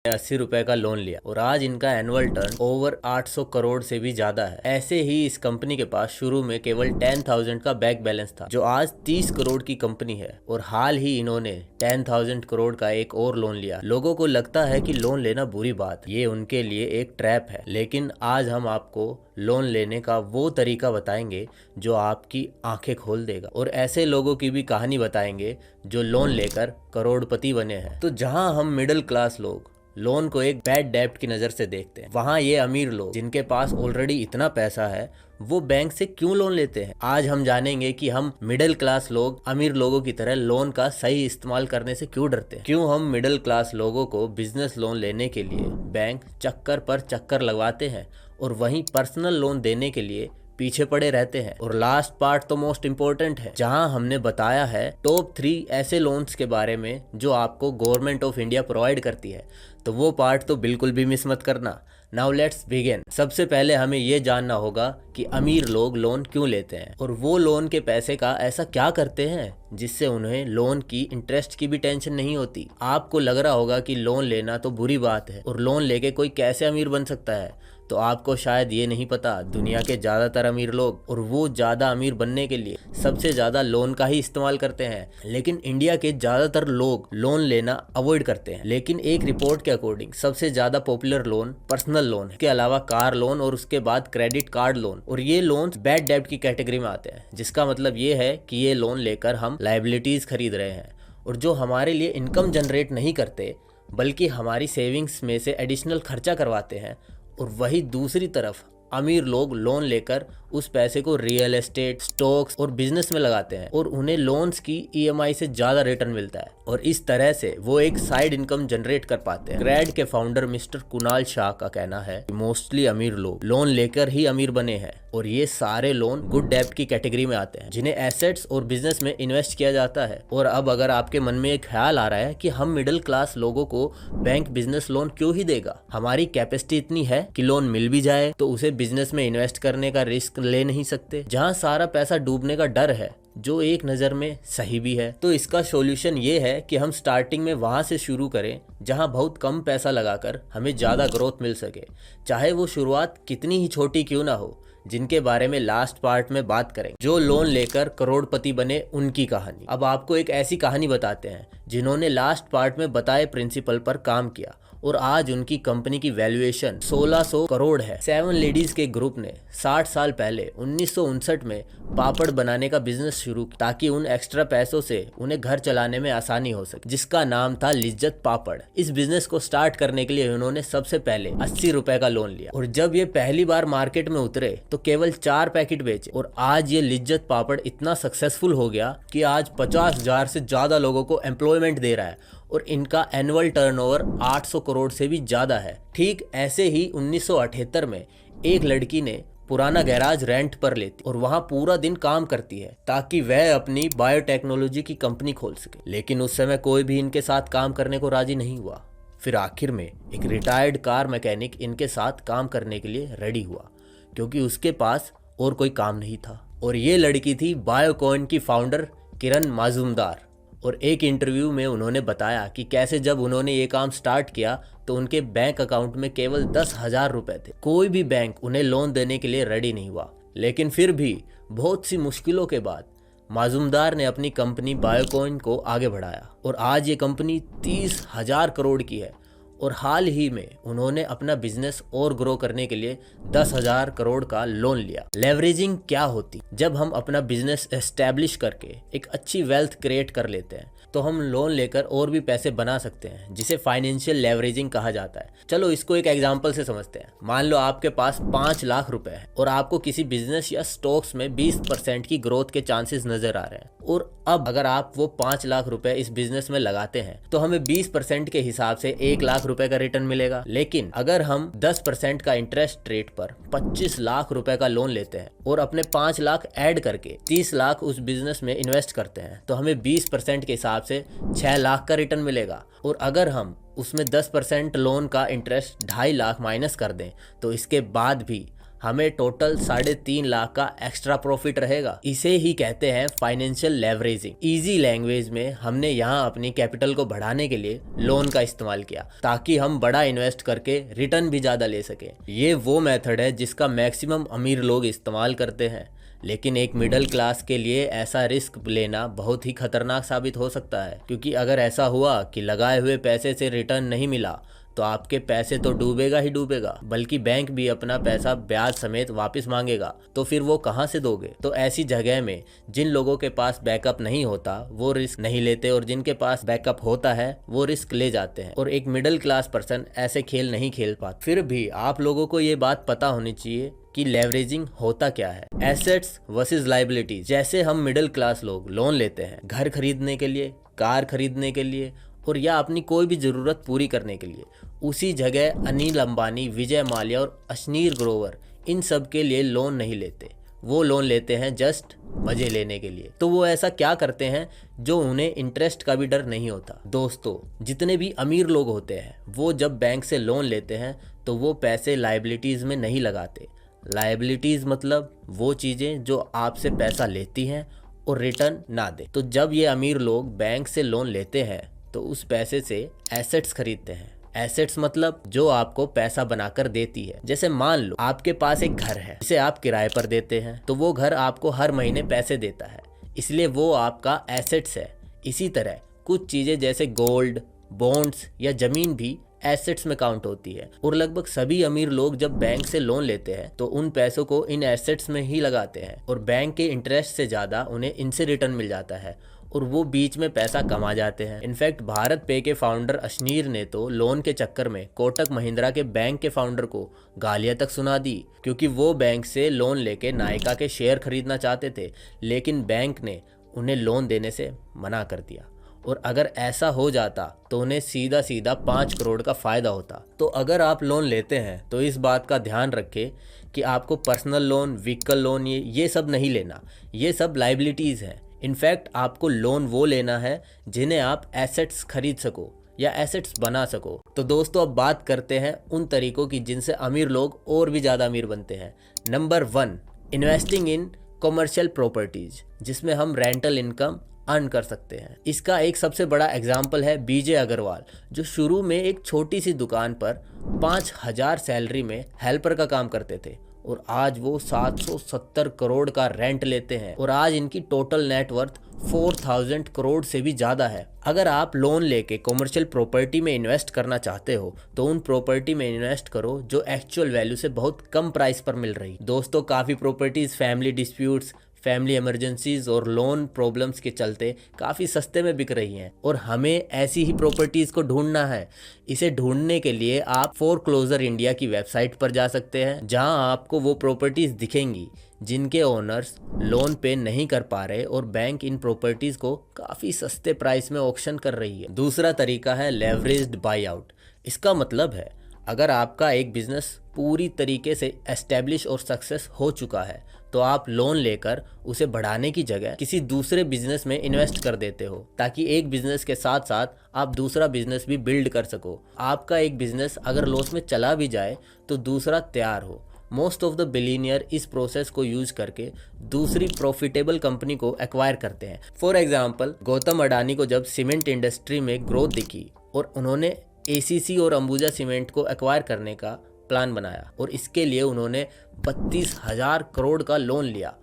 80 रुपए का लोन लिया और आज इनका एनुअल टर्न ओवर 800 करोड़ से भी ज्यादा है। ऐसे ही इस कंपनी के पास शुरू में केवल 10,000 का बैंक बैलेंस था, जो आज 30 करोड़ की कंपनी है और हाल ही इन्होंने 10,000 करोड़ का एक और लोन लिया। लोगों को लगता है कि लोन लेना बुरी बात, ये उनके लिए एक ट्रैप है, लेकिन आज हम आपको लोन लेने का वो तरीका बताएंगे जो आपकी आंखें खोल देगा और ऐसे लोगों की भी कहानी बताएंगे जो लोन लेकर करोड़पति बने हैं। तो जहां हम मिडिल क्लास लोग लोन को एक बैड डेब्ट की नज़र से देखते हैं, वहाँ ये अमीर लोग जिनके पास ऑलरेडी इतना पैसा है वो बैंक से क्यों लोन लेते हैं। आज हम जानेंगे कि हम मिडिल क्लास लोग अमीर लोगों की तरह लोन का सही इस्तेमाल करने से क्यों डरते हैं, क्यों हम मिडिल क्लास लोगों को बिजनेस लोन लेने के लिए बैंक चक्कर पर चक्कर लगवाते हैं और वहीं पर्सनल लोन देने के लिए पीछे पड़े रहते हैं। और लास्ट पार्ट तो मोस्ट इम्पोर्टेंट है, जहां हमने बताया है टॉप 3 ऐसे लोन्स के बारे में जो आपको गवर्नमेंट ऑफ इंडिया प्रोवाइड करती है, तो वो पार्ट तो बिल्कुल भी मिस मत करना। Now let's begin. सबसे पहले हमें ये जानना होगा कि अमीर लोग लोन क्यों लेते हैं और वो लोन के पैसे का ऐसा क्या करते हैं जिससे उन्हें लोन की इंटरेस्ट की भी टेंशन नहीं होती। आपको लग रहा होगा कि लोन लेना तो बुरी बात है और लोन लेके कोई कैसे अमीर बन सकता है, तो आपको शायद ये नहीं पता दुनिया के ज़्यादातर अमीर लोग और वो ज़्यादा अमीर बनने के लिए सबसे ज़्यादा लोन का ही इस्तेमाल करते हैं। लेकिन इंडिया के ज़्यादातर लोग लोन लेना अवॉइड करते हैं। लेकिन एक रिपोर्ट के अकॉर्डिंग सबसे ज़्यादा पॉपुलर लोन पर्सनल लोन है, इसके अलावा कार लोन और उसके बाद क्रेडिट कार्ड लोन, और ये लोन बैड डेब्ट की कैटेगरी में आते हैं, जिसका मतलब ये है कि ये लोन लेकर हम लायबिलिटीज़ खरीद रहे हैं और जो हमारे लिए इनकम जनरेट नहीं करते बल्कि हमारी सेविंग्स में से एडिशनल खर्चा करवाते हैं। और वही दूसरी तरफ अमीर लोग लोन लेकर उस पैसे को रियल एस्टेट, स्टॉक्स और बिजनेस में लगाते हैं और उन्हें लोन्स की ईएमआई से ज़्यादा रिटर्न मिलता है और इस तरह से वो एक साइड इनकम जनरेट कर पाते हैं। क्रेड के फाउंडर मिस्टर कुणाल शाह का कहना है कि मोस्टली अमीर लोग लोन लेकर ही अमीर बने हैं और ये सारे लोन गुड डेब्ट की कैटेगरी में आते हैं, जिन्हें एसेट्स और बिजनेस में इन्वेस्ट किया जाता है। और अब अगर आपके मन में एक ख्याल आ रहा है कि हम मिडिल क्लास लोगों को बैंक बिजनेस लोन क्यों ही देगा, हमारी कैपेसिटी इतनी है कि लोन मिल भी जाए तो उसे बिजनेस में इन्वेस्ट करने का रिस्क ले नहीं सकते, जहां सारा पैसा डूबने का डर है, जो एक नज़र में सही भी है। तो इसका सॉल्यूशन ये है कि हम स्टार्टिंग में वहां से शुरू करें जहां बहुत कम पैसा लगाकर हमें ज़्यादा ग्रोथ मिल सके, चाहे वो शुरुआत कितनी ही छोटी क्यों ना हो, जिनके बारे में लास्ट पार्ट में बात करें। जो लोन लेकर करोड़पति बने उनकी कहानी। अब आपको एक ऐसी कहानी बताते हैं जिन्होंने लास्ट पार्ट में बताए प्रिंसिपल पर काम किया और आज उनकी कंपनी की वैल्यूएशन 1600 करोड़ है। 7 लेडीज के ग्रुप ने 60 साल पहले 1959 में पापड़ बनाने का बिजनेस शुरू किया ताकि उन एक्स्ट्रा पैसों से उन्हें घर चलाने में आसानी हो सके, जिसका नाम था लिज्जत पापड़। इस बिजनेस को स्टार्ट करने के लिए उन्होंने सबसे पहले 80 रुपए का लोन लिया और जब ये पहली बार मार्केट में उतरे तो केवल 4 पैकेट बेचे और आज ये लिज्जत पापड़ इतना सक्सेसफुल हो गया कि आज 50,000 से ज्यादा लोगों को एम्प्लॉयमेंट दे रहा है और इनका एनुअल टर्नओवर 800 करोड़ से भी ज्यादा है। ठीक ऐसे ही 1978 में एक लड़की ने पुराना गैराज रेंट पर लेती और वहां पूरा दिन काम करती है ताकि वह अपनी बायोटेक्नोलॉजी की कंपनी खोल सके। लेकिन उस समय कोई भी इनके साथ काम करने को राजी नहीं हुआ। फिर आखिर में एक रिटायर्ड कार मैकेनिक इनके साथ काम करने के लिए रेडी हुआ क्योंकि उसके पास और कोई काम नहीं था। और ये लड़की थी बायोकॉइन की फाउंडर किरण माजुमदार। और एक इंटरव्यू में उन्होंने बताया कि कैसे जब उन्होंने ये काम स्टार्ट किया तो उनके बैंक अकाउंट में केवल 10,000 रुपए थे। कोई भी बैंक उन्हें लोन देने के लिए रेडी नहीं हुआ। लेकिन फिर भी बहुत सी मुश्किलों के बाद माजुमदार ने अपनी कंपनी बायोकॉइन को आगे बढ़ाया और आज ये कंपनी 30,000 करोड़ की है और हाल ही में उन्होंने अपना बिजनेस और ग्रो करने के लिए 10,000 करोड़ का लोन लिया। लेवरेजिंग क्या होती? जब हम अपना बिजनेस एस्टेब्लिश करके एक अच्छी वेल्थ क्रिएट कर लेते हैं तो हम लोन लेकर और भी पैसे बना सकते हैं, जिसे फाइनेंशियल लेवरेजिंग कहा जाता है। चलो इसको एक एग्जांपल से समझते हैं। मान लो आपके पास 5 लाख रुपए है और आपको किसी बिजनेस या स्टॉक्स में 20% की ग्रोथ के चांसेस नजर आ रहे हैं और अब अगर आप वो 5 लाख रुपए इस बिजनेस में लगाते हैं तो हमें 20% के हिसाब से 1 लाख रुपए का रिटर्न मिलेगा। लेकिन अगर हम 10% का इंटरेस्ट रेट पर 25 लाख रुपए का लोन लेते हैं और अपने 5 लाख ऐड करके 30 लाख उस बिजनेस में इन्वेस्ट करते हैं तो हमें 20% के हिसाब से 6 लाख का रिटर्न मिलेगा। और अगर हम उसमें 10% लोन का इंटरेस्ट 2.5 लाख माइनस कर दें तो इसके बाद भी हमें टोटल 3.5 लाख का एक्स्ट्रा प्रॉफिट रहेगा। इसे ही कहते हैं फाइनेंशियल लेवरेजिंग। इजी लैंग्वेज में हमने यहाँ अपनी कैपिटल को बढ़ाने के लिए लोन का इस्तेमाल किया ताकि हम बड़ा इन्वेस्ट करके रिटर्न भी ज्यादा ले सके। ये वो मेथड है जिसका मैक्सिमम अमीर लोग इस्तेमाल करते हैं, लेकिन एक मिडिल क्लास के लिए ऐसा रिस्क लेना बहुत ही खतरनाक साबित हो सकता है, क्योंकि अगर ऐसा हुआ कि लगाए हुए पैसे से रिटर्न नहीं मिला तो आपके पैसे तो डूबेगा ही डूबेगा, बल्कि बैंक भी अपना पैसा ब्याज समेत वापस मांगेगा। तो फिर वो कहाँ से दोगे? तो ऐसी जगह में जिन लोगों के पास बैकअप नहीं होता वो रिस्क नहीं लेते, और जिनके पास बैकअप होता है वो रिस्क ले जाते हैं, और एक मिडिल क्लास पर्सन ऐसे खेल नहीं खेल पाता। फिर भी आप लोगों को ये बात पता होनी चाहिए कि लेवरेजिंग होता क्या है। Assets versus liabilities. जैसे हम मिडिल क्लास लोग लोन लेते हैं घर खरीदने के लिए, कार खरीदने के लिए, और या अपनी कोई भी ज़रूरत पूरी करने के लिए, उसी जगह अनिल अंबानी, विजय माल्या और अश्नीर ग्रोवर इन सब के लिए लोन नहीं लेते। वो लोन लेते हैं जस्ट मज़े लेने के लिए। तो वो ऐसा क्या करते हैं जो उन्हें इंटरेस्ट का भी डर नहीं होता? दोस्तों, जितने भी अमीर लोग होते हैं वो जब बैंक से लोन लेते हैं तो वो पैसे लायबिलिटीज़ में नहीं लगाते। लायबिलिटीज़ मतलब वो चीज़ें जो आपसे पैसा लेती हैं और रिटर्न ना दे। तो जब ये अमीर लोग बैंक से लोन लेते हैं तो उस पैसे से एसेट्स खरीदते हैं। एसेट्स मतलब जो आपको पैसा बनाकर देती है। जैसे मान लो आपके पास एक घर है जिसे आप किराए पर देते हैं, तो वो घर आपको हर महीने पैसे देता है, इसलिए वो आपका एसेट्स है। इसी तरह कुछ चीज़ें जैसे गोल्ड, बॉन्ड्स या ज़मीन भी एसेट्स में काउंट होती है, और लगभग सभी अमीर लोग जब बैंक से लोन लेते हैं तो उन पैसों को इन एसेट्स में ही लगाते हैं, और बैंक के इंटरेस्ट से ज़्यादा उन्हें इनसे रिटर्न मिल जाता है, और वो बीच में पैसा कमा जाते हैं। इनफैक्ट भारत पे के फाउंडर अश्नीर ने तो लोन के चक्कर में कोटक महिंद्रा के बैंक के फाउंडर को गालियां तक सुना दी, क्योंकि वो बैंक से लोन लेके नायका के शेयर खरीदना चाहते थे, लेकिन बैंक ने उन्हें लोन देने से मना कर दिया, और अगर ऐसा हो जाता तो उन्हें सीधा सीधा 5 करोड़ का फ़ायदा होता। तो अगर आप लोन लेते हैं तो इस बात का ध्यान रखें कि आपको पर्सनल लोन, व्हीकल लोन ये सब नहीं लेना। ये सब लाइबिलिटीज़ हैं। इनफैक्ट आपको लोन वो लेना है जिन्हें आप एसेट्स खरीद सको या एसेट्स बना सको। तो दोस्तों, अब बात करते हैं उन तरीकों की जिनसे अमीर लोग और भी ज़्यादा अमीर बनते हैं। Number 1, investing in commercial properties, जिसमें हम रेंटल इनकम अर्न कर सकते हैं। इसका एक सबसे बड़ा एग्जाम्पल है बीजे अग्रवाल, जो शुरू में एक छोटी सी दुकान पर 5,000 सैलरी में हेल्पर का काम करते थे, और आज वो 770 करोड़ का रेंट लेते हैं, और आज इनकी टोटल नेटवर्थ 4,000 करोड़ से भी ज़्यादा है। अगर आप लोन लेके कमर्शियल प्रॉपर्टी में इन्वेस्ट करना चाहते हो तो उन प्रॉपर्टी में इन्वेस्ट करो जो एक्चुअल वैल्यू से बहुत कम प्राइस पर मिल रही। दोस्तों, काफ़ी properties family disputes, family emergencies और लोन प्रॉब्लम्स के चलते काफ़ी सस्ते में बिक रही हैं, और हमें ऐसी ही प्रॉपर्टीज़ को ढूंढना है। इसे ढूंढने के लिए आप फोरक्लोजर इंडिया की वेबसाइट पर जा सकते हैं, जहां आपको वो प्रॉपर्टीज़ दिखेंगी जिनके ओनर्स लोन पे नहीं कर पा रहे, और बैंक इन प्रॉपर्टीज़ को काफ़ी सस्ते प्राइस में ऑक्शन कर रही है। दूसरा तरीका है लेवरेज्ड बाई आउट। इसका मतलब है अगर आपका एक बिजनेस पूरी तरीके से एस्टेब्लिश और सक्सेस हो चुका है तो आप लोन लेकर उसे बढ़ाने की जगह किसी दूसरे बिजनेस में इन्वेस्ट कर देते हो, ताकि एक बिजनेस के साथ साथ आप दूसरा बिजनेस भी बिल्ड कर सको। आपका एक बिजनेस अगर लॉस में चला भी जाए तो दूसरा तैयार हो। मोस्ट ऑफ द बिलीनियर इस प्रोसेस को यूज करके दूसरी प्रॉफिटेबल कंपनी को एक्वायर करते हैं। फॉर एग्जाम्पल, गौतम अडानी को जब सीमेंट इंडस्ट्री में ग्रोथ दिखी और उन्होंने एसीसी और अंबुजा सीमेंट को एक्वायर करने का प्लान बनाया, और इसके लिए उन्होंने 32,000 करोड़ का लोन लिया।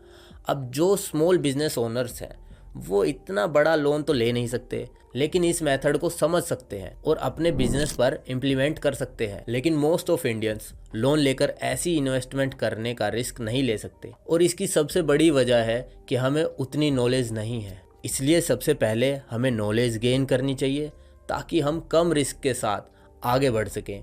अब जो स्मॉल बिजनेस ओनर्स हैं वो इतना बड़ा लोन तो ले नहीं सकते, लेकिन इस मेथड को समझ सकते हैं और अपने बिजनेस पर इम्प्लीमेंट कर सकते हैं। लेकिन मोस्ट ऑफ इंडियंस लोन लेकर ऐसी इन्वेस्टमेंट करने का रिस्क नहीं ले सकते, और इसकी सबसे बड़ी वजह है कि हमें उतनी नॉलेज नहीं है। इसलिए सबसे पहले हमें नॉलेज गेन करनी चाहिए ताकि हम कम रिस्क के साथ आगे बढ़ सकें।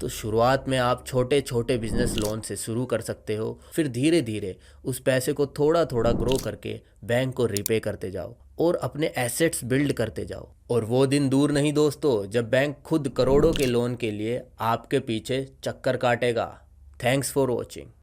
तो शुरुआत में आप छोटे छोटे बिजनेस लोन से शुरू कर सकते हो, फिर धीरे धीरे उस पैसे को थोड़ा थोड़ा ग्रो करके बैंक को रिपे करते जाओ और अपने एसेट्स बिल्ड करते जाओ। और वो दिन दूर नहीं दोस्तों जब बैंक खुद करोड़ों के लोन के लिए आपके पीछे चक्कर काटेगा। Thanks for watching.